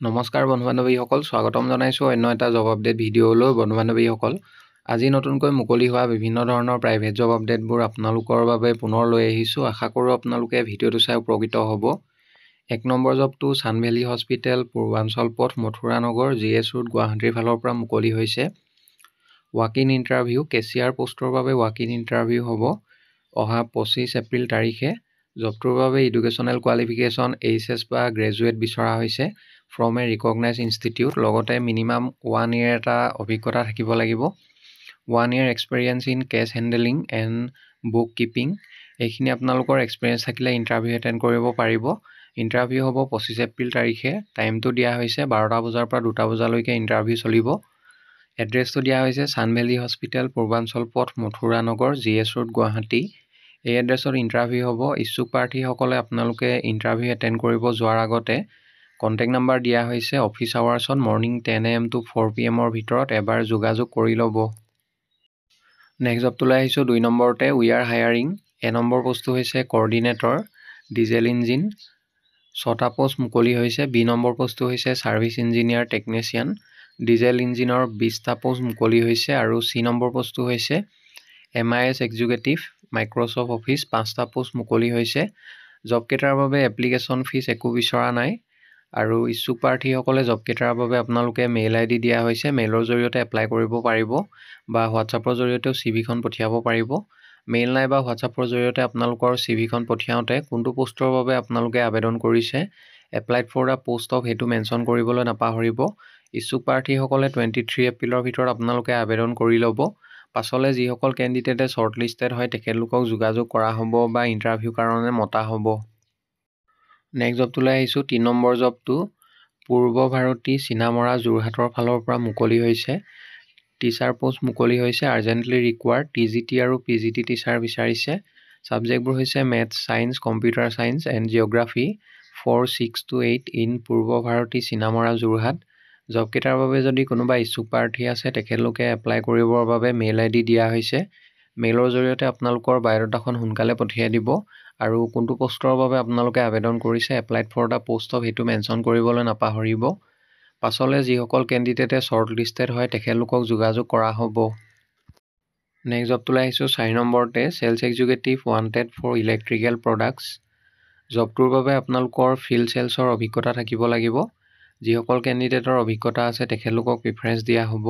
নমস্কাৰ বন্ধু-বান্ধৱীসকল, স্বাগতম জনাইছোঁ অন্য এটা জব আপডেট ভিডিঅ'লৈ। বন্ধু-বান্ধৱীসকল, আজি নতুনকৈ মুকলি হোৱা বিভিন্ন ধৰণৰ প্ৰাইভেট জব আপডেটবোৰ আপোনালোকৰ বাবে পুনৰ লৈ আহিছোঁ। আশা কৰোঁ আপোনালোকে ভিডিঅ'টো চাই উপকৃত হ'ব। 1 নম্বৰ জবটো ছান ভেলী হস্পিটেল, পূৰ্বাঞ্চল পথ, মথুৰা নগৰ, GS ৰোড, গুৱাহাটীৰ ফালৰ পৰা মুকলি হৈছে। ৱাক ইন ইণ্টাৰভিউ, কেচিয়াৰ পোষ্টৰ বাবে ৱাক ইন ইণ্টাৰভিউ হ'ব অহা 25 এপ্ৰিল তাৰিখে। জবটোৰ বাবে এডুকেশ্যনেল কোৱালিফিকেশ্যন HS বা গ্ৰেজুৱেট বিচৰা হৈছে ফ্ৰম এ ৰিকগনাইজ ইনষ্টিটিউট। লগতে মিনিমাম 1 year এটা অভিজ্ঞতা থাকিব লাগিব। 1 year experience in cash handling and book keeping, এইখিনি আপোনালোকৰ এক্সপেৰিয়েঞ্চ থাকিলে ইণ্টাৰভিউ এটেণ্ড কৰিব পাৰিব। ইণ্টাৰভিউ হ'ব 25 এপ্ৰিল তাৰিখে। টাইমটো দিয়া হৈছে 12টা বজাৰ পৰা 2টা বজালৈকে ইণ্টাৰভিউ চলিব। এড্ৰেছটো দিয়া হৈছে ছান ভেলী হস্পিটেল, পূৰ্বাঞ্চল পথ, মথুৰা নগৰ, GS ৰোড, গুৱাহাটী। এই এড্ৰেছত ইণ্টাৰভিউ হ'ব। ইচ্ছুক প্ৰাৰ্থীসকলে আপোনালোকে ইণ্টাৰভিউ এটেণ্ড কৰিব যোৱাৰ আগতে কণ্টেক্ট নাম্বাৰ দিয়া হৈছে। অফিচ আৱাৰ্ছত মৰ্ণিং 10 AM to 4 PM ভিতৰত এবাৰ যোগাযোগ কৰি ল'ব। নেক্সট জবটোলৈ আহিছোঁ 2 নম্বৰতে। We are hiring. A number পোষ্টটো হৈছে কৰ্ডিনেটৰ ডিজেল ইঞ্জিন, 6টা পোষ্ট মুকলি হৈছে। বি নম্বৰ পোষ্টটো হৈছে ছাৰ্ভিচ ইঞ্জিনিয়াৰ টেকনিচিয়ান, ডিজেল ইঞ্জিনৰ 20টা পোষ্ট মুকলি হৈছে। আৰু চি নম্বৰ পোষ্টটো হৈছে MIS এক্সিকিউটিভ, মাইক্ৰ'ছফ্ট অফিচ, 5টা পোষ্ট মুকলি হৈছে। জবকেইটাৰ বাবে এপ্লিকেশ্যন ফিজ একো বিচৰা নাই। আৰু ইচ্ছুক প্ৰাৰ্থীসকলে জবকেইটাৰ বাবে আপোনালোকে মেইল ID দিয়া হৈছে। মেইলৰ জৰিয়তে এপ্লাই কৰিব পাৰিব বা হোৱাটছআপৰ জৰিয়তেও CV খন পঠিয়াব পাৰিব। মেইল নাইবা হোৱাটছআপৰ জৰিয়তে আপোনালোকৰ CV খন পঠিয়াওঁতে কোনটো পোষ্টৰ বাবে আপোনালোকে আবেদন কৰিছে, applied for the post of, সেইটো মেনশ্যন কৰিবলৈ নাপাহৰিব। ইচ্ছুক প্ৰাৰ্থীসকলে 23 এপ্ৰিলৰ ভিতৰত আপোনালোকে আবেদন কৰি ল'ব। পাছলৈ যিসকল কেণ্ডিডেটে শ্বৰ্টলিষ্টেড হয় তেখেতলোকক যোগাযোগ কৰা হ'ব বা ইণ্টাৰভিউৰ কাৰণে মতা হ'ব। নেক্সট জবটোলৈ আহিছোঁ 3 নম্বৰ জবটো। পূৰ্ব ভাৰতী চিনামৰা, যোৰহাটৰ ফালৰ পৰা মুকলি হৈছে। টিচাৰ পোষ্ট মুকলি হৈছে। আৰ্জেণ্টলি ৰিকুৱাৰ্ড TGT আৰু PGT টিচাৰ বিচাৰিছে। ছাবজেক্টবোৰ হৈছে maths, science, computer science and geography 4, 6 to 8 in পূৰ্ব ভাৰতী চিনামৰা, যোৰহাট। জবকেইটাৰ বাবে যদি কোনোবা ইচ্ছুক প্ৰাৰ্থী আছে তেখেতলোকে এপ্লাই কৰিবৰ বাবে মেইল ID দিয়া হৈছে। মেইলৰ জৰিয়তে আপোনালোকৰ বায়'ডাটাখন সোনকালে পঠিয়াই দিব। আৰু কোনটো পোষ্টৰ বাবে আপোনালোকে আবেদন কৰিছে, applied for the post of, সেইটো মেনশ্যন কৰিবলৈ নাপাহৰিব। পাছলৈ যিসকল কেণ্ডিডেটে শ্বৰ্টলিষ্টেড হয় তেখেতলোকক যোগাযোগ কৰা হ'ব। নেক্সট জবটোলৈ আহিছোঁ 4 নম্বৰতে। Sales executive wanted for electrical products. জবটোৰ বাবে আপোনালোকৰ ফিল্ড চেলছৰ অভিজ্ঞতা থাকিব লাগিব। যিসকল কেণ্ডিডেটৰ অভিজ্ঞতা আছে তেখেতলোকক প্ৰিফাৰেঞ্চ দিয়া হ'ব।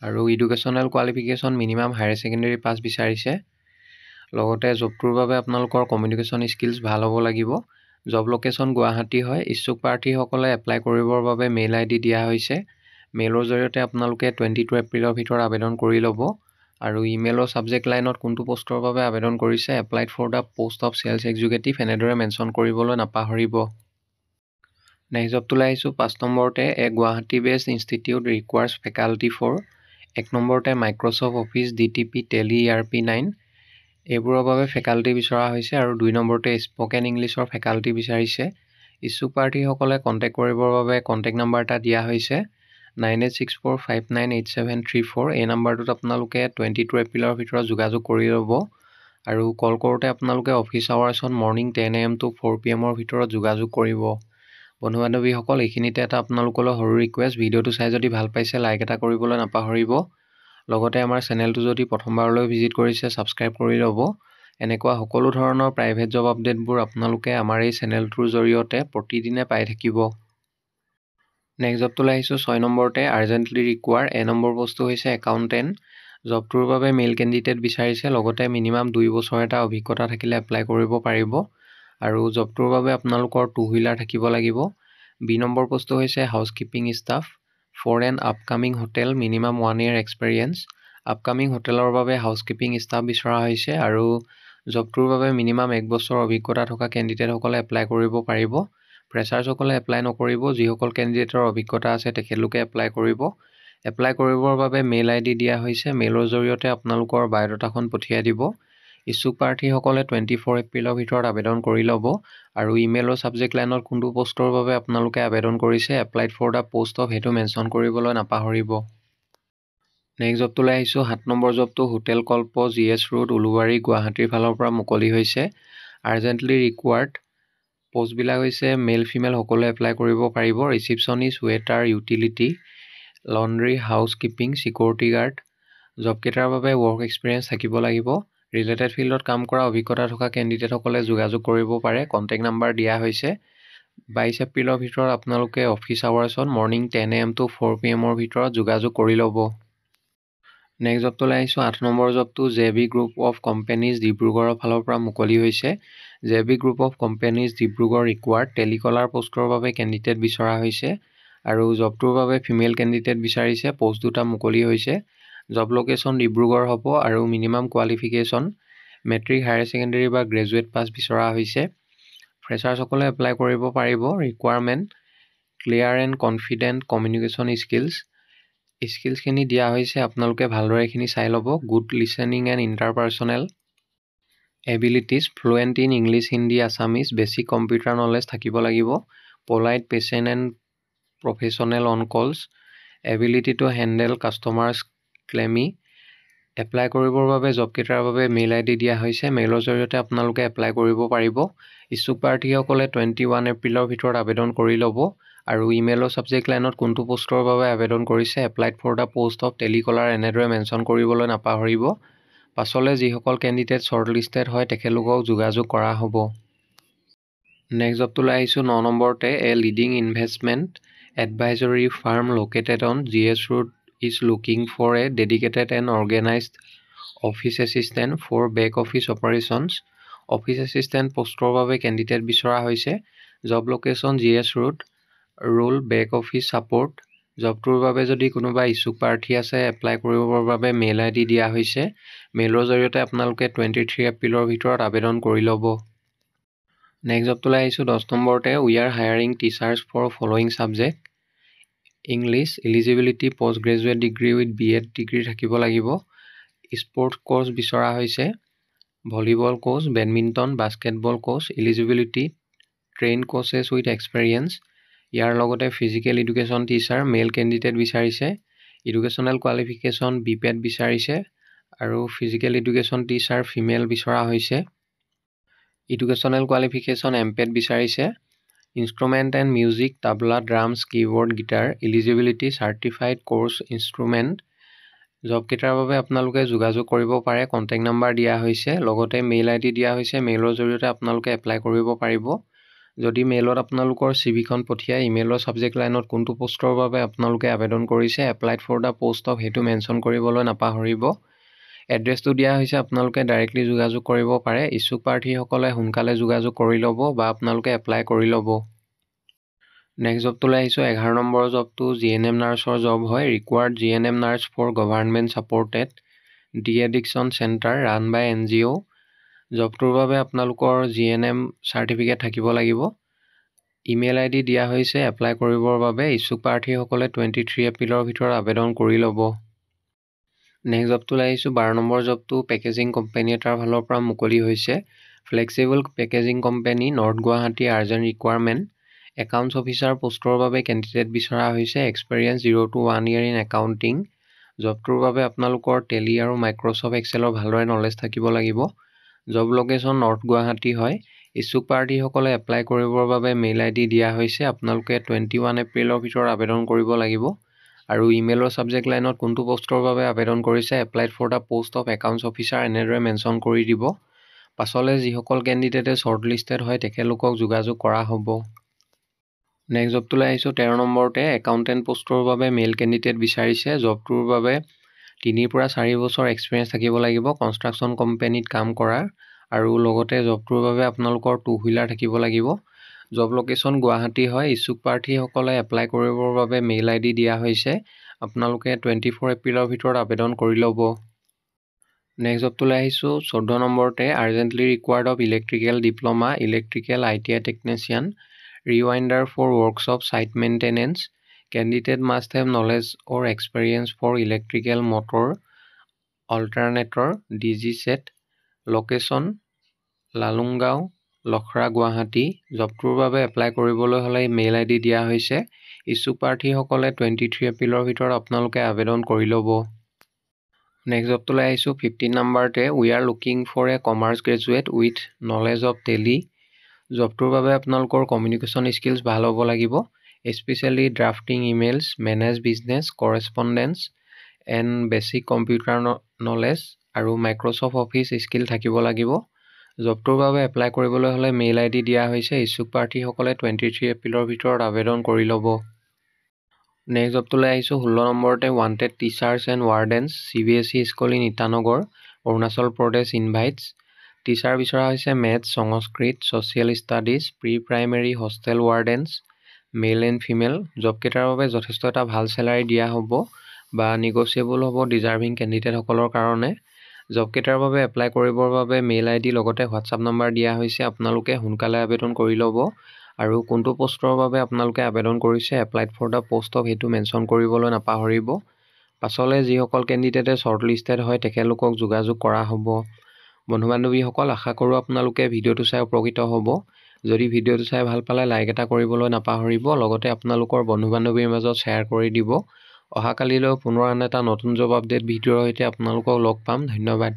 আৰু educational qualification minimum higher secondary pass বিচাৰিছে। লগতে জবটোৰ বাবে আপোনালোকৰ কমিউনিকেশ্যন স্কিলছ ভাল হ'ব লাগিব। জব লোকেশ্যন গুৱাহাটী হয়। ইচ্ছুক প্ৰাৰ্থীসকলে এপ্লাই কৰিবৰ বাবে মেইল ID দিয়া হৈছে। মেইলৰ জৰিয়তে আপোনালোকে 22 এপ্ৰিলৰ ভিতৰত আবেদন কৰি ল'ব। আৰু ইমেইলৰ ছাবজেক্ট লাইনত কোনটো পোষ্টৰ বাবে আবেদন কৰিছে, applied for the post of sales executive, এনেদৰে মেনশ্যন কৰিবলৈ নাপাহৰিব। নেক্সট জবটোলৈ আহিছোঁ 5 নম্বৰতে। Guwahati based institute requires faculty for. 1 নম্বৰতে Microsoft office, DTP, tele, ERP9 এইবোৰৰ বাবে ফেকাল্টি বিচৰা হৈছে। আৰু 2 নম্বৰতে স্পকেন ইংলিছৰ ফেকাল্টি বিচাৰিছে। ইচ্ছুক প্ৰাৰ্থীসকলে কণ্টেক্ট কৰিবৰ বাবে কণ্টেক্ট নাম্বাৰ এটা দিয়া হৈছে 9864598734। এই নাম্বাৰটোত আপোনালোকে 22 এপ্ৰিলৰ ভিতৰত যোগাযোগ কৰি ল'ব। আৰু কল কৰোঁতে আপোনালোকে অফিচ আৱাৰ্ছত মৰ্ণিং 10 AM to 4 PM ভিতৰত যোগাযোগ কৰিব। বন্ধু-বান্ধৱীসকল, এইখিনিতে এটা আপোনালোকলৈ সৰু ৰিকুৱেষ্ট। ভিডিঅ'টো চাই যদি ভাল পাইছে লাইক এটা কৰিবলৈ নাপাহৰিব। লগতে আমাৰ চেনেলটো যদি প্ৰথমবাৰলৈ ভিজিট কৰিছে ছাবস্ক্ৰাইব কৰি ল'ব। এনেকুৱা সকলো ধৰণৰ প্ৰাইভেট জব আপডেটবোৰ আপোনালোকে আমাৰ এই চেনেলটোৰ জৰিয়তে প্ৰতিদিনে পাই থাকিব। নেক্সট জবটোলৈ আহিছোঁ 6 নম্বৰতে। আৰ্জেণ্টলি ৰিকুৱাৰ। এ নম্বৰ পোষ্টটো হৈছে একাউণ্টেণ্ট। জবটোৰ বাবে মেইল কেণ্ডিডেট বিচাৰিছে। লগতে মিনিমাম 2 বছৰ এটা অভিজ্ঞতা থাকিলে এপ্লাই কৰিব পাৰিব। আৰু জবটোৰ বাবে আপোনালোকৰ 2 হুইলাৰ থাকিব লাগিব। বি নম্বৰ পোষ্টটো হৈছে housekeeping staff for an upcoming hotel, minimum 1 year experience. Upcoming হোটেলৰ বাবে হাউচকিপিং ষ্টাফ বিচৰা হৈছে। আৰু জবটোৰ বাবে মিনিমাম 1 বছৰ অভিজ্ঞতা থকা কেণ্ডিডেটসকলে এপ্লাই কৰিব পাৰিব। ফ্ৰেছাৰ্ছসকলে এপ্লাই নকৰিব। যিসকল কেণ্ডিডেটৰ অভিজ্ঞতা আছে তেখেতলোকে এপ্লাই কৰিব। এপ্লাই কৰিবৰ বাবে মেইল ID দিয়া হৈছে। মেইলৰ জৰিয়তে আপোনালোকৰ বায়'ডাটাখন পঠিয়াই দিব। ইচ্ছুক প্ৰাৰ্থীসকলে 24 এপ্ৰিলৰ ভিতৰত আবেদন কৰি ল'ব। আৰু ইমেইলৰ ছাবজেক্ট লাইনত কোনটো পোষ্টৰ বাবে আপোনালোকে আবেদন কৰিছে, applied for the post of, সেইটো মেনশ্যন কৰিবলৈ নাপাহৰিব। নেক্সট জবটোলৈ আহিছোঁ 7 নম্বৰ জবটো। Hotel Kalpa, GS road, Ulubari, গুৱাহাটীৰ ফালৰ পৰা মুকলি হৈছে। আৰ্জেণ্টলি ৰিকুৱাৰ্ড পোষ্টবিলাক হৈছে মেল ফিমেল সকলোৱে এপ্লাই কৰিব পাৰিব। Receptionist, waiter, utility, laundry, housekeeping, security guard. জবকেইটাৰ বাবে ৱৰ্ক এক্সপিৰিয়েঞ্চ থাকিব লাগিব। ৰিলেটেড ফিল্ডত কাম কৰা অভিজ্ঞতা থকা কেণ্ডিডেটসকলে যোগাযোগ কৰিব পাৰে। কণ্টেক্ট নাম্বাৰ দিয়া হৈছে। 22 এপ্ৰিলৰ ভিতৰত আপোনালোকে অফিচ আৱাৰ্ছত মৰ্ণিং 10 AM to 4 PM ভিতৰত যোগাযোগ কৰি ল'ব। নেক্সট জবটোলৈ আহিছোঁ। 8 নম্বৰ জবটো JB গ্ৰুপ অফ কোম্পানীজ ডিব্ৰুগড়ৰ ফালৰ পৰা মুকলি হৈছে। JB group of companies Dibrugarh required telecaller পোষ্টৰ বাবে কেণ্ডিডেট বিচৰা হৈছে আৰু জবটোৰ বাবে ফিমেল কেণ্ডিডেট বিচাৰিছে। পোষ্ট দুটা মুকলি হৈছে। জব লোকেশ্যন ডিব্ৰুগড় হ'ব আৰু minimum qualification matric, higher secondary বা গ্ৰেজুৱেট পাছ বিচৰা হৈছে। ফ্ৰেছাৰ্ছসকলে এপ্লাই কৰিব পাৰিব। Requirement clear and confident communication স্কিলছখিনি দিয়া হৈছে। আপোনালোকে ভালদৰে এইখিনি চাই ল'ব। Good listening and interpersonal abilities fluent in English, Hindi, Assamese. Basic computer knowledge থাকিব লাগিব। Polite, patient and professional on calls. Ability to handle customers calmly. Apply কৰিবৰ বাবে জবকেইটাৰ বাবে মেইল ID দিয়া হৈছে। মেইলৰ জৰিয়তে আপোনালোকে এপ্লাই কৰিব পাৰিব। ইচ্ছুক প্ৰাৰ্থীসকলে 21 এপ্ৰিলৰ ভিতৰত আবেদন কৰি ল'ব আৰু ইমেইলৰ ছাবজেক্ট লাইনত কোনটো পোষ্টৰ বাবে আবেদন কৰিছে, applied for the post of telecaller এনেদৰে মেনশ্যন কৰিবলৈ নাপাহৰিব। পাছলৈ যিসকল কেণ্ডিডেট শ্বৰ্টলিষ্টেড হয় তেখেতলোকক যোগাযোগ কৰা হ'ব। নেক্সট জবটোলৈ আহিছোঁ। 9 নম্বৰতে leading investment advisory farm located on GS Road is looking for a dedicated and organized office assistant for back office operations. Office assistant পোষ্টৰ বাবে কেণ্ডিডেট বিচৰা হৈছে। Job location GS Road, role back office support. জবটোৰ বাবে যদি কোনোবা ইচ্ছুক প্ৰাৰ্থী আছে এপ্লাই কৰিবৰ বাবে মেইল ID দিয়া হৈছে। মেইলৰ জৰিয়তে আপোনালোকে 23 এপ্ৰিলৰ ভিতৰত আবেদন কৰি ল'ব। নেক্সট জবটোলৈ আহিছোঁ। 10 নম্বৰতে we are hiring teachers for following subject English. Eligibility post graduate degree with BEd degree থাকিব লাগিব। স্পৰ্টছ কোচ বিচৰা হৈছে। Volleyball coach, badminton, basketball coach. Eligibility train coaches with experience. ইয়াৰ লগতে physical education teacher male candidate বিচাৰিছে। Educational qualification BPEd বিচাৰিছে আৰু physical education teacher female বিচৰা হৈছে। এডুকেশ্যনেল কোৱালিফিকেশ্যন MPEd বিচাৰিছে। Instrument and music tabla, drums, keyboard, guitar. Eligibility certified course instrument. জবকেইটাৰ বাবে আপোনালোকে যোগাযোগ কৰিব পাৰে। কণ্টেক্ট নাম্বাৰ দিয়া হৈছে, লগতে মেইল ID দিয়া হৈছে। মেইলৰ জৰিয়তে আপোনালোকে এপ্লাই কৰিব পাৰিব। যদি মেইলত আপোনালোকৰ CVখন পঠিয়াই ইমেইলৰ ছাবজেক্ট লাইনত কোনটো পোষ্টৰ বাবে আপোনালোকে আবেদন কৰিছে, applied for the post of সেইটো মেনশ্যন কৰিবলৈ নাপাহৰিব। এড্ৰেছটো দিয়া হৈছে, আপোনালোকে ডাইৰেক্টলি যোগাযোগ কৰিব পাৰে। ইচ্ছুক প্ৰাৰ্থীসকলে সোনকালে যোগাযোগ কৰি ল'ব বা আপোনালোকে এপ্লাই কৰি ল'ব। নেক্সট জবটোলৈ আহিছোঁ। 11 নম্বৰ জবটো GNM নাৰ্ছৰ জব হয়। Required GNM nurse for government supported de-addiction centre run by NGO। জবটোৰ বাবে আপোনালোকৰ GNM চাৰ্টিফিকেট থাকিব লাগিব। ইমেইল ID দিয়া হৈছে এপ্লাই কৰিবৰ বাবে। ইচ্ছুক প্ৰাৰ্থীসকলে 23 এপ্ৰিলৰ ভিতৰত আবেদন কৰি ল'ব। নেক্সট জবটোলৈ আহিছোঁ। 12 নম্বৰ জবটো পেকেজিং কোম্পানী এটাৰ ফালৰ পৰা মুকলি হৈছে। Flexible packaging company, north Guwahati. Urgent requirement accounts officer পোষ্টৰ বাবে কেণ্ডিডেট বিচৰা হৈছে। Experience 0 to 1 year in accounting. জবটোৰ বাবে আপোনালোকৰ টেলি আৰু মাইক্ৰ'ছফ্ট এক্সেলৰ ভালদৰে নলেজ থাকিব লাগিব। জব লোকেশ্যন নৰ্থ গুৱাহাটী হয়। ইচ্ছুক প্ৰাৰ্থীসকলে এপ্লাই কৰিবৰ বাবে মেইল ID দিয়া হৈছে। আপোনালোকে 21 এপ্ৰিলৰ ভিতৰত আবেদন কৰিব লাগিব আৰু ইমেইলৰ ছাবজেক্ট লাইনত কোনটো পোষ্টৰ বাবে আবেদন কৰিছে, applied for the post of accounts officer এনেদৰে মেনশ্যন কৰি দিব। পাছলৈ যিসকল কেণ্ডিডেটে শ্বৰ্টলিষ্টেড হয় তেখেতলোকক যোগাযোগ কৰা হ'ব। নেক্সট জবটোলৈ আহিছোঁ। 13 নম্বৰতে একাউণ্টেণ্ট পোষ্টৰ বাবে মেইল কেণ্ডিডেট বিচাৰিছে। জবটোৰ বাবে 3 পৰা 4 বছৰ এক্সপিৰিয়েঞ্চ থাকিব লাগিব কনষ্ট্ৰাকশ্যন কোম্পানীত কাম কৰাৰ আৰু লগতে জবটোৰ বাবে আপোনালোকৰ 2 হুইলাৰ থাকিব লাগিব। জব লোকেশ্যন গুৱাহাটী হয়। ইচ্ছুক প্ৰাৰ্থীসকলে এপ্লাই কৰিবৰ বাবে মেইল ID দিয়া হৈছে। আপোনালোকে 24 এপ্ৰিলৰ ভিতৰত আবেদন কৰি ল'ব। নেক্সট জবটোলৈ আহিছোঁ। 14 নম্বৰতে urgently required of electrical diploma, electrical ITI technician, rewinder for workshop site maintenance. Candidate must have knowledge or experience for electrical motor alternator DG set। Location Lalungaon, Lakhra, Guwahati. জবটোৰ বাবে এপ্লাই কৰিবলৈ হ'লে মেইল ID দিয়া হৈছে। ইচ্ছুক প্ৰাৰ্থীসকলে 23 এপ্ৰিলৰ ভিতৰত আপোনালোকে আবেদন কৰি ল'ব। নেক্সট জবটোলৈ আহিছোঁ। 15 নম্বৰতে we are looking for a commerce graduate with knowledge of Tally, জবটোৰ বাবে আপোনালোকৰ কমিউনিকেশ্যন স্কিলছ ভাল হ'ব লাগিব, specially drafting emails, manage business, correspondence and basic computer knowledge আৰু মাইক্ৰ'ছফ্ট অফিচ স্কিল থাকিব লাগিব। জবটোৰ বাবে এপ্লাই কৰিবলৈ হ'লে মেইল ID দিয়া হৈছে। ইচ্ছুক প্ৰাৰ্থীসকলে 23 এপ্ৰিলৰ ভিতৰত আবেদন কৰি ল'ব। নেক্সট জবটোলৈ আহিছোঁ। 16 নম্বৰতে wanted teachers and wardens CBSE school in Itanagar, Arunachal Pradesh invites. Teacher বিচৰা হৈছে maths, Sanskrit, social studies, pre primary, hostel wardens, male and female. জবকেইটাৰ বাবে যথেষ্ট এটা ভাল চেলাৰী দিয়া হ'ব বা নিগচিয়েবল হ'ব ডিজাৰ্ভিং কেণ্ডিডেটসকলৰ কাৰণে। জবকেইটাৰ বাবে এপ্লাই কৰিবৰ বাবে মেইল ID লগতে হোৱাটছআপ নম্বৰ দিয়া হৈছে। আপোনালোকে সোনকালে আবেদন কৰি ল'ব আৰু কোনটো পষ্টৰ বাবে আপোনালোকে আবেদন কৰিছে applied for the post of সেইটো মেনশ্যন কৰিবলৈ নাপাহৰিব। পাছলৈ যিসকল কেণ্ডিডেটে শ্বৰ্টলিষ্টেড হয় তেখেতলোকক যোগাযোগ কৰা হ'ব। বন্ধু বান্ধৱীসকল, আশা কৰোঁ আপোনালোকে ভিডিঅ'টো চাই উপকৃত হ'ব। যদি ভিডিঅ'টো চাই ভাল পালে লাইক এটা কৰিবলৈ নাপাহৰিব, লগতে আপোনালোকৰ বন্ধু বান্ধৱীৰ মাজত শ্বেয়াৰ কৰি দিব। অহাকালিলৈ পুনৰ আন এটা নতুন জব আপডেট ভিডিঅ'ৰ সৈতে আপোনালোকক লগ পাম। ধন্যবাদ।